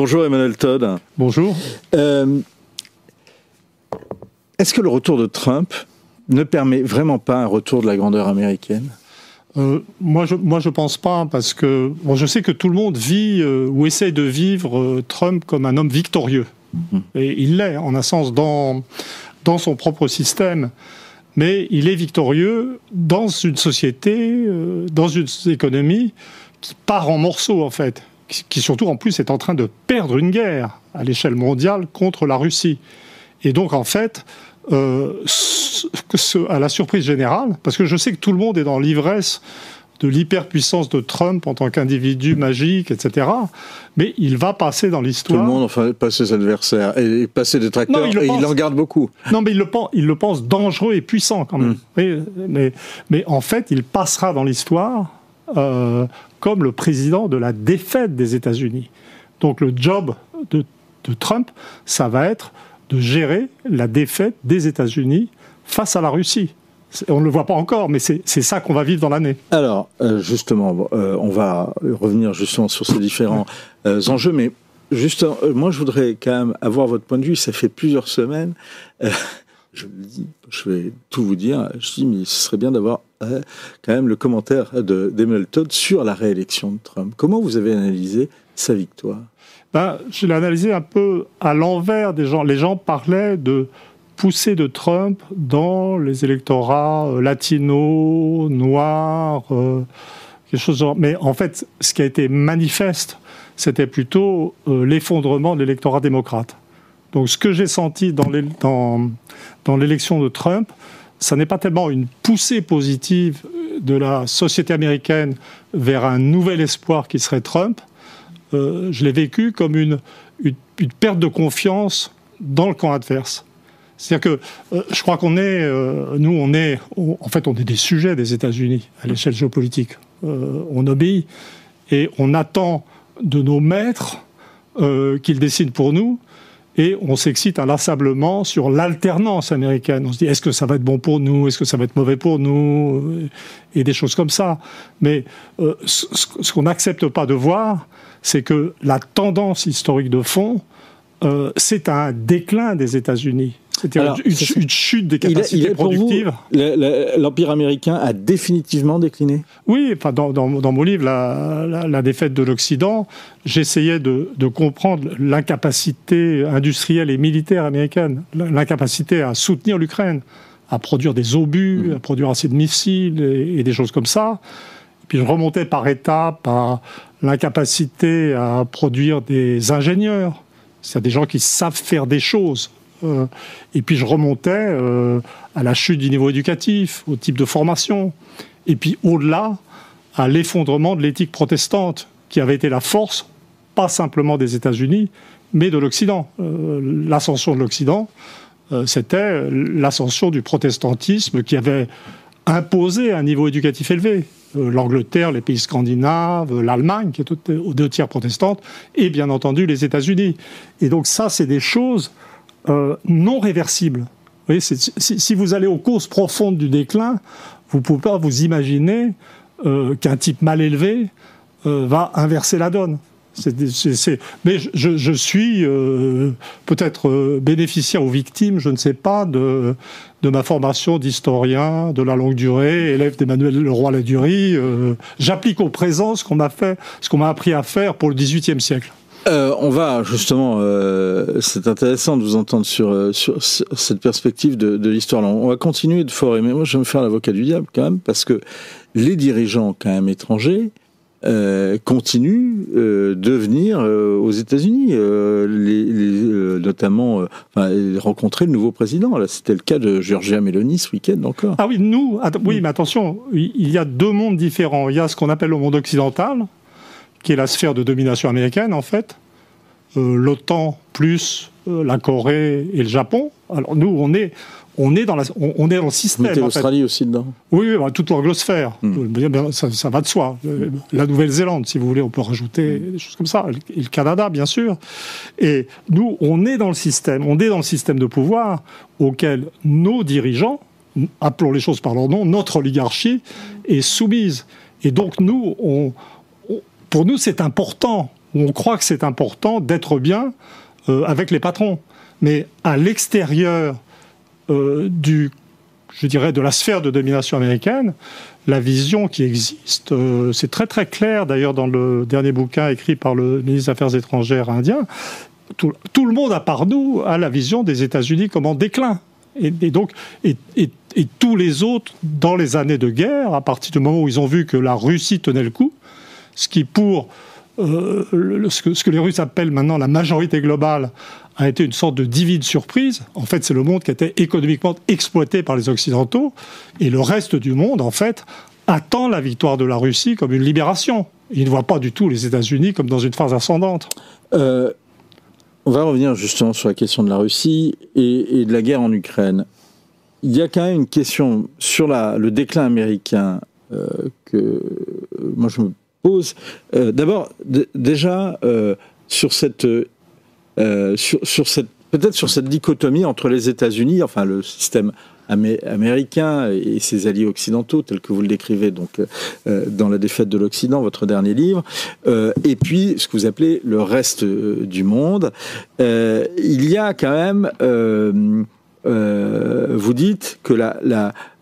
Bonjour Emmanuel Todd. Bonjour. Est-ce que le retour de Trump ne permet vraiment pas un retour de la grandeur américaine ? Moi, je pense pas, parce que je sais que tout le monde vit ou essaye de vivre Trump comme un homme victorieux. Et il l'est, en un sens, dans son propre système. Mais il est victorieux dans une société, dans une économie qui part en morceaux, en fait. Qui surtout, en plus, est en train de perdre une guerre à l'échelle mondiale contre la Russie. Et donc, en fait, à la surprise générale, parce que je sais que tout le monde est dans l'ivresse de l'hyperpuissance de Trump en tant qu'individu magique, etc. Mais il va passer dans l'histoire. Tout le monde, enfin, passer ses adversaires et passer des tracteurs, il en garde beaucoup. Non, mais il le pense dangereux et puissant, quand même. Mais en fait, il passera dans l'histoire comme le président de la défaite des États-Unis. Donc le job de Trump, ça va être de gérer la défaite des États-Unis face à la Russie. On ne le voit pas encore, mais c'est ça qu'on va vivre dans l'année. Alors, justement, on va revenir justement sur ces différents enjeux, mais justement, moi je voudrais quand même avoir votre point de vue. Ça fait plusieurs semaines, je le dis, je vais tout vous dire, je dis, mais ce serait bien d'avoir quand même le commentaire d'Emmanuel Todd sur la réélection de Trump. Comment vous avez analysé sa victoire ? Je l'ai analysé un peu à l'envers des gens. Les gens parlaient de poussée de Trump dans les électorats latinos, noirs, quelque chose de genre. Mais en fait, ce qui a été manifeste, c'était plutôt l'effondrement de l'électorat démocrate. Donc ce que j'ai senti dans l'élection de Trump, ça n'est pas tellement une poussée positive de la société américaine vers un nouvel espoir qui serait Trump. Je l'ai vécu comme une perte de confiance dans le camp adverse. C'est-à-dire que je crois qu'on est, on est des sujets des États-Unis à l'échelle géopolitique. On obéit et on attend de nos maîtres qu'ils décident pour nous. Et on s'excite inlassablement sur l'alternance américaine. On se dit, est-ce que ça va être bon pour nous ? Est-ce que ça va être mauvais pour nous ? Et des choses comme ça. Mais ce qu'on n'accepte pas de voir, c'est que la tendance historique de fond, c'est un déclin des États-Unis. C'est-à-dire une chute des capacités productives. Pour vous, l'Empire américain a définitivement décliné ? Oui, enfin, dans mon livre, la défaite de l'Occident, j'essayais de comprendre l'incapacité industrielle et militaire américaine, l'incapacité à soutenir l'Ukraine, à produire des obus, à produire assez de missiles et des choses comme ça. Et puis je remontais par étapes à l'incapacité à produire des ingénieurs, c'est-à-dire des gens qui savent faire des choses. Et puis je remontais à la chute du niveau éducatif, au type de formation, et puis au-delà, à l'effondrement de l'éthique protestante, qui avait été la force, pas simplement des États-Unis, mais de l'Occident. L'ascension de l'Occident, c'était l'ascension du protestantisme qui avait imposé un niveau éducatif élevé. L'Angleterre, les pays scandinaves, l'Allemagne, qui est aux 2 tiers protestante, et bien entendu les États-Unis. Et donc ça, c'est des choses non réversibles. Vous voyez, si vous allez aux causes profondes du déclin, vous ne pouvez pas vous imaginer qu'un type mal élevé va inverser la donne. Mais je suis peut-être bénéficiaire ou victime, je ne sais pas, de ma formation d'historien de la longue durée, élève d'Emmanuel Leroy-Ladurie. J'applique au présent ce qu'on m'a appris à faire pour le XVIIIe siècle. On va justement, c'est intéressant de vous entendre sur cette perspective de l'histoire. On va continuer de forer, mais moi je vais me faire l'avocat du diable quand même, parce que les dirigeants quand même étrangers continuent de venir aux États-Unis, notamment rencontrer le nouveau président. Là, c'était le cas de Giorgia Meloni ce week-end encore. Ah oui, mais attention, il y a 2 mondes différents. Il y a ce qu'on appelle le monde occidental, qui est la sphère de domination américaine, en fait. L'OTAN plus la Corée et le Japon. Alors nous, on est dans le système. Vous mettez l'Australie aussi dedans ? Oui, toute l'anglosphère. Ça va de soi. La Nouvelle-Zélande, si vous voulez, on peut rajouter des choses comme ça. Et le Canada, bien sûr. Et nous, on est dans le système. On est dans le système de pouvoir auquel nos dirigeants, appelons les choses par leur nom, notre oligarchie est soumise. Et donc nous, pour nous, c'est important où on croit que c'est important d'être bien avec les patrons. Mais à l'extérieur je dirais, de la sphère de domination américaine, la vision qui existe, c'est très très clair d'ailleurs dans le dernier bouquin écrit par le ministre des Affaires étrangères indien, tout le monde à part nous a la vision des États-Unis comme en déclin. Et tous les autres, dans les années de guerre, à partir du moment où ils ont vu que la Russie tenait le coup, ce qui pour ce que les Russes appellent maintenant la majorité globale, a été une sorte de divine surprise. En fait, c'est le monde qui était économiquement exploité par les Occidentaux, et le reste du monde, en fait, attend la victoire de la Russie comme une libération. Il ne voit pas du tout les États-Unis comme dans une phase ascendante. On va revenir justement sur la question de la Russie et de la guerre en Ukraine. Il y a quand même une question sur le déclin américain que moi je me pose. D'abord, déjà, sur cette peut-être sur cette dichotomie entre les États-Unis, enfin le système américain et ses alliés occidentaux, tel que vous le décrivez donc dans La défaite de l'Occident, votre dernier livre, et puis ce que vous appelez le reste du monde. Il y a quand même, vous dites que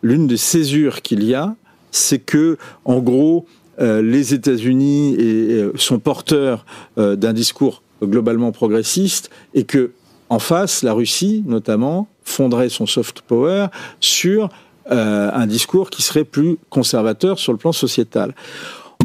l'une des césures qu'il y a, c'est que, en gros, les États-Unis sont porteurs d'un discours globalement progressiste, et que en face, la Russie, notamment, fonderait son soft power sur un discours qui serait plus conservateur sur le plan sociétal.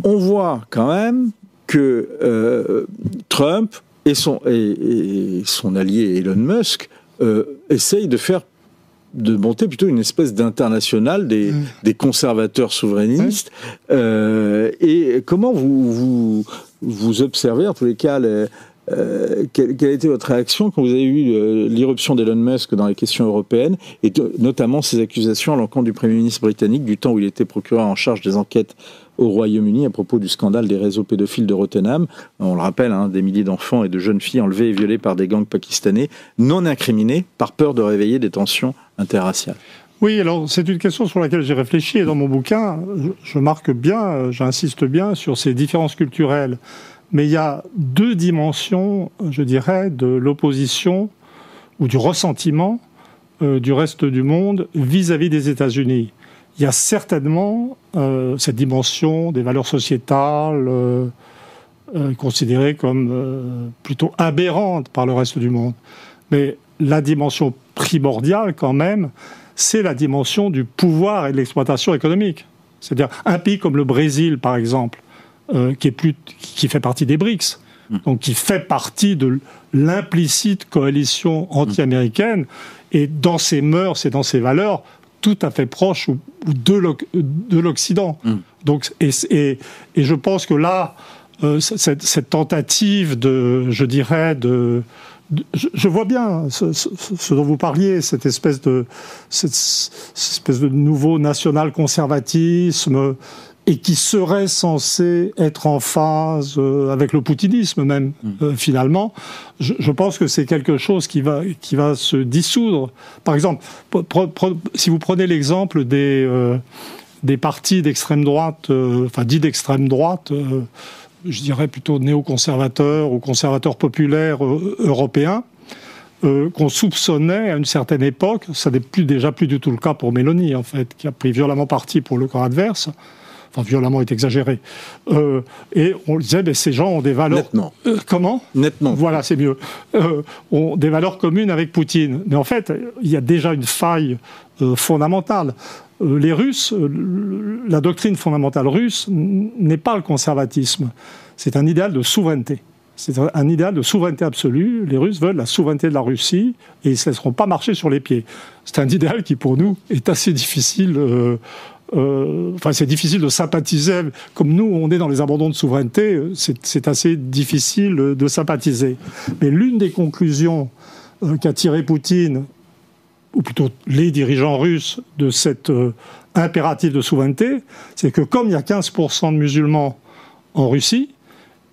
On voit quand même que Trump et son allié Elon Musk essayent de monter plutôt une espèce d'internationale des conservateurs souverainistes. Et comment vous observez, en tous les cas, quelle a été votre réaction quand vous avez eu l'irruption d'Elon Musk dans les questions européennes, et notamment ses accusations à l'encontre du Premier ministre britannique du temps où il était procureur en charge des enquêtes au Royaume-Uni à propos du scandale des réseaux pédophiles de Rottenham. On le rappelle, des milliers d'enfants et de jeunes filles enlevés et violés par des gangs pakistanais non incriminés par peur de réveiller des tensions interraciales. Oui, alors c'est une question sur laquelle j'ai réfléchi, et dans mon bouquin, je marque bien, j'insiste bien sur ces différences culturelles. Mais il y a deux dimensions, je dirais, de l'opposition ou du ressentiment du reste du monde vis-à-vis des États-Unis. Il y a certainement cette dimension des valeurs sociétales considérées comme plutôt aberrantes par le reste du monde. Mais la dimension primordiale, quand même, c'est la dimension du pouvoir et de l'exploitation économique. C'est-à-dire un pays comme le Brésil, par exemple, qui fait partie des BRICS, donc qui fait partie de l'implicite coalition anti-américaine, et dans ses mœurs et dans ses valeurs tout à fait proches de l'Occident. Donc, et je pense que là, cette tentative je vois bien ce dont vous parliez, cette espèce de nouveau national-conservatisme, et qui serait censé être en phase avec le poutinisme même, finalement. Je pense que c'est quelque chose qui va se dissoudre. Par exemple, si vous prenez l'exemple des partis d'extrême droite, enfin dits d'extrême droite, je dirais plutôt néoconservateurs ou conservateurs populaires européens, qu'on soupçonnait à une certaine époque, ça n'est déjà plus du tout le cas pour Mélanie, en fait, qui a pris violemment parti pour le camp adverse. Enfin, violemment est exagéré. Et on disait, ces gens ont des valeurs... Nettement. Comment ? Nettement. Voilà, c'est mieux. Ont des valeurs communes avec Poutine. Mais en fait, il y a déjà une faille fondamentale. Les Russes, la doctrine fondamentale russe n'est pas le conservatisme. C'est un idéal de souveraineté. C'est un idéal de souveraineté absolue. Les Russes veulent la souveraineté de la Russie et ils ne se laisseront pas marcher sur les pieds. C'est un idéal qui, pour nous, est assez difficile... c'est difficile de sympathiser. Comme nous, on est dans les abandons de souveraineté, c'est assez difficile de sympathiser. Mais l'une des conclusions qu'a tiré Poutine, ou plutôt les dirigeants russes, de cet impératif de souveraineté, c'est que comme il y a 15% de musulmans en Russie,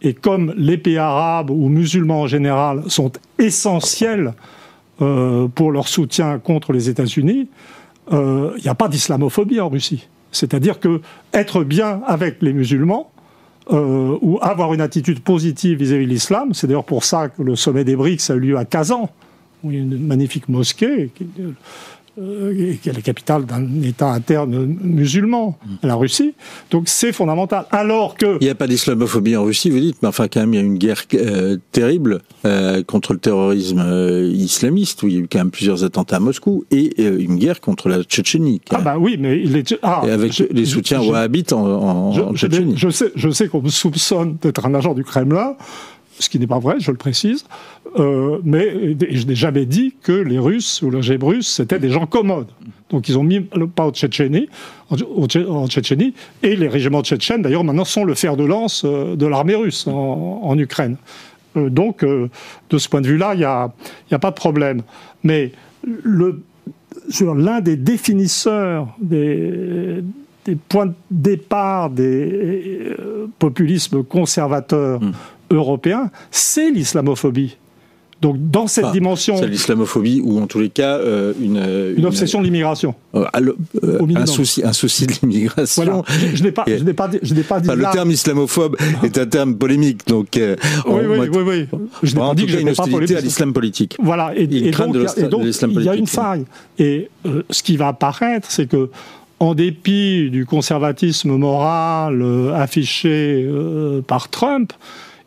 et comme les pays arabes ou musulmans en général sont essentiels pour leur soutien contre les États-Unis, il n'y a pas d'islamophobie en Russie. C'est-à-dire que être bien avec les musulmans, ou avoir une attitude positive vis-à-vis de l'islam. C'est d'ailleurs pour ça que le sommet des BRICS a eu lieu à Kazan, où il y a une magnifique mosquée qui est la capitale d'un État interne musulman, la Russie. Donc c'est fondamental. Alors que... Il n'y a pas d'islamophobie en Russie, vous dites, mais enfin quand même il y a une guerre terrible contre le terrorisme islamiste, où il y a eu quand même plusieurs attentats à Moscou, et une guerre contre la Tchétchénie. Ah bah oui, mais il est... et avec les soutiens wahhabites en Tchétchénie. Je sais qu'on me soupçonne d'être un agent du Kremlin, ce qui n'est pas vrai, je le précise, mais je n'ai jamais dit que les Russes ou le régime russe, c'était des gens commodes. Donc ils ont mis le pas en Tchétchénie, et les régiments tchétchènes, d'ailleurs, maintenant sont le fer de lance de l'armée russe en Ukraine. Donc, de ce point de vue-là, il n'y a pas de problème. Mais l'un des définisseurs des points de départ des populismes conservateurs européen, c'est l'islamophobie. Donc dans cette dimension... C'est l'islamophobie ou en tous les cas une obsession de l'immigration. Un souci de l'immigration. Voilà. Je n'ai pas dit le terme islamophobe est un terme polémique. Donc, oui. Je n'ai pas dit que une hostilité à l'islam politique. Voilà. Et donc il y a une faille. Et ce qui va apparaître, c'est que en dépit du conservatisme moral affiché par Trump,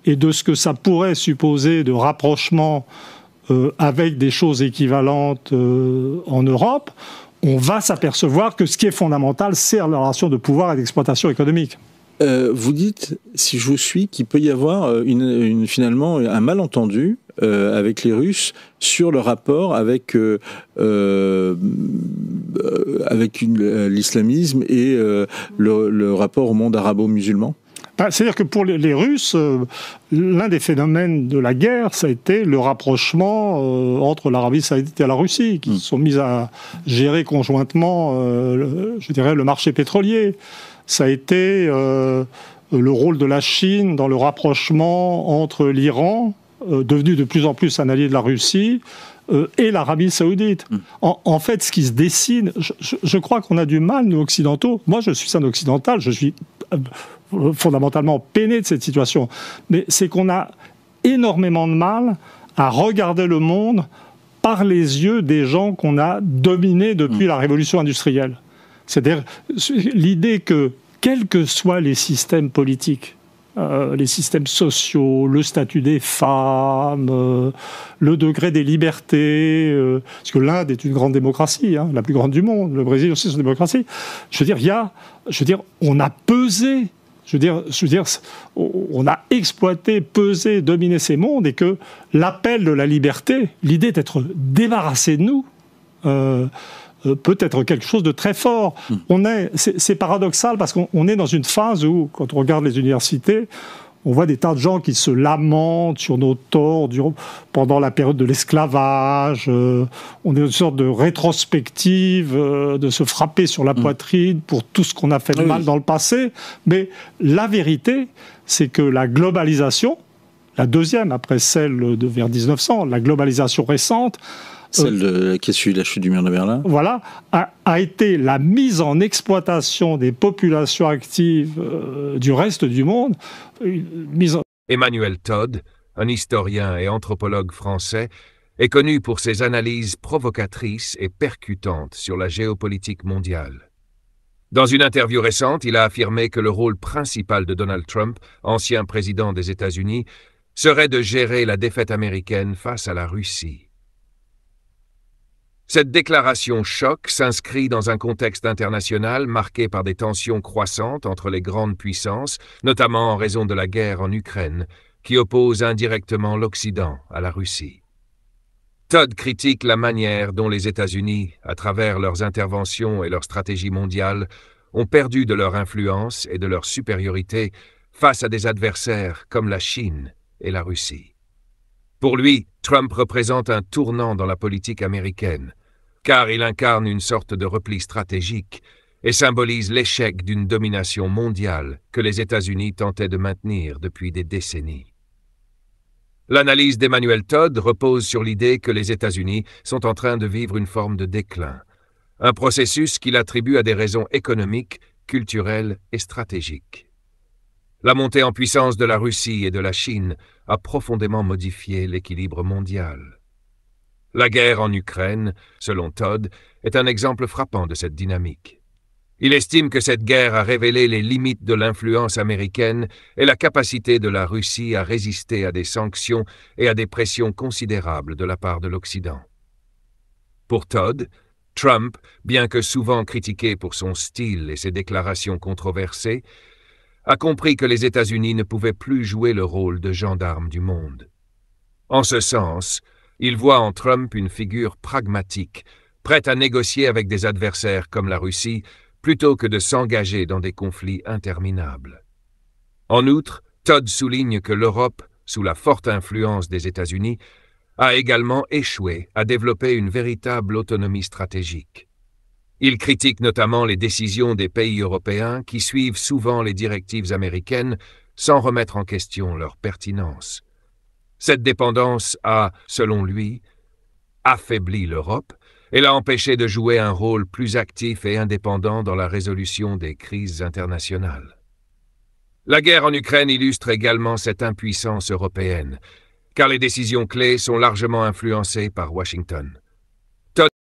et de ce que ça pourrait supposer de rapprochement avec des choses équivalentes en Europe, on va s'apercevoir que ce qui est fondamental, c'est la relation de pouvoir et d'exploitation économique. Vous dites, si je vous suis, qu'il peut y avoir finalement un malentendu avec les Russes sur le rapport avec l'islamisme et le rapport au monde arabo-musulman. C'est-à-dire que pour les Russes, l'un des phénomènes de la guerre, ça a été le rapprochement entre l'Arabie saoudite et la Russie, qui se sont mis à gérer conjointement, le marché pétrolier. Ça a été le rôle de la Chine dans le rapprochement entre l'Iran, devenu de plus en plus un allié de la Russie, et l'Arabie saoudite. En fait, ce qui se dessine, je crois qu'on a du mal, nous occidentaux. Moi, je suis un occidental, je suis fondamentalement peiné de cette situation. Mais c'est qu'on a énormément de mal à regarder le monde par les yeux des gens qu'on a dominés depuis la révolution industrielle. C'est-à-dire l'idée que, quels que soient les systèmes politiques, les systèmes sociaux, le statut des femmes, le degré des libertés, parce que l'Inde est une grande démocratie, la plus grande du monde, le Brésil aussi c'est une démocratie. On a pesé, on a exploité, pesé, dominé ces mondes, et que l'appel de la liberté, l'idée d'être débarrassé de nous, peut être quelque chose de très fort. C'est paradoxal parce qu'on est dans une phase où, quand on regarde les universités, on voit des tas de gens qui se lamentent sur nos torts pendant la période de l'esclavage. On est dans une sorte de rétrospective, de se frapper sur la poitrine pour tout ce qu'on a fait de mal dans le passé. Mais la vérité, c'est que la globalisation, la deuxième après celle de vers 1900, la globalisation récente, celle qui a suivi la chute du mur de Berlin. Voilà, a été la mise en exploitation des populations actives du reste du monde. Emmanuel Todd, un historien et anthropologue français, est connu pour ses analyses provocatrices et percutantes sur la géopolitique mondiale. Dans une interview récente, il a affirmé que le rôle principal de Donald Trump, ancien président des États-Unis, serait de gérer la défaite américaine face à la Russie. Cette déclaration choc s'inscrit dans un contexte international marqué par des tensions croissantes entre les grandes puissances, notamment en raison de la guerre en Ukraine, qui oppose indirectement l'Occident à la Russie. Todd critique la manière dont les États-Unis, à travers leurs interventions et leur stratégie mondiale, ont perdu de leur influence et de leur supériorité face à des adversaires comme la Chine et la Russie. Pour lui, Trump représente un tournant dans la politique américaine, car il incarne une sorte de repli stratégique et symbolise l'échec d'une domination mondiale que les États-Unis tentaient de maintenir depuis des décennies. L'analyse d'Emmanuel Todd repose sur l'idée que les États-Unis sont en train de vivre une forme de déclin, un processus qu'il attribue à des raisons économiques, culturelles et stratégiques. La montée en puissance de la Russie et de la Chine a profondément modifié l'équilibre mondial. La guerre en Ukraine, selon Todd, est un exemple frappant de cette dynamique. Il estime que cette guerre a révélé les limites de l'influence américaine et la capacité de la Russie à résister à des sanctions et à des pressions considérables de la part de l'Occident. Pour Todd, Trump, bien que souvent critiqué pour son style et ses déclarations controversées, a compris que les États-Unis ne pouvaient plus jouer le rôle de gendarme du monde. En ce sens, il voit en Trump une figure pragmatique, prête à négocier avec des adversaires comme la Russie, plutôt que de s'engager dans des conflits interminables. En outre, Todd souligne que l'Europe, sous la forte influence des États-Unis, a également échoué à développer une véritable autonomie stratégique. Il critique notamment les décisions des pays européens qui suivent souvent les directives américaines sans remettre en question leur pertinence. Cette dépendance a, selon lui, affaibli l'Europe et l'a empêché de jouer un rôle plus actif et indépendant dans la résolution des crises internationales. La guerre en Ukraine illustre également cette impuissance européenne, car les décisions clés sont largement influencées par Washington.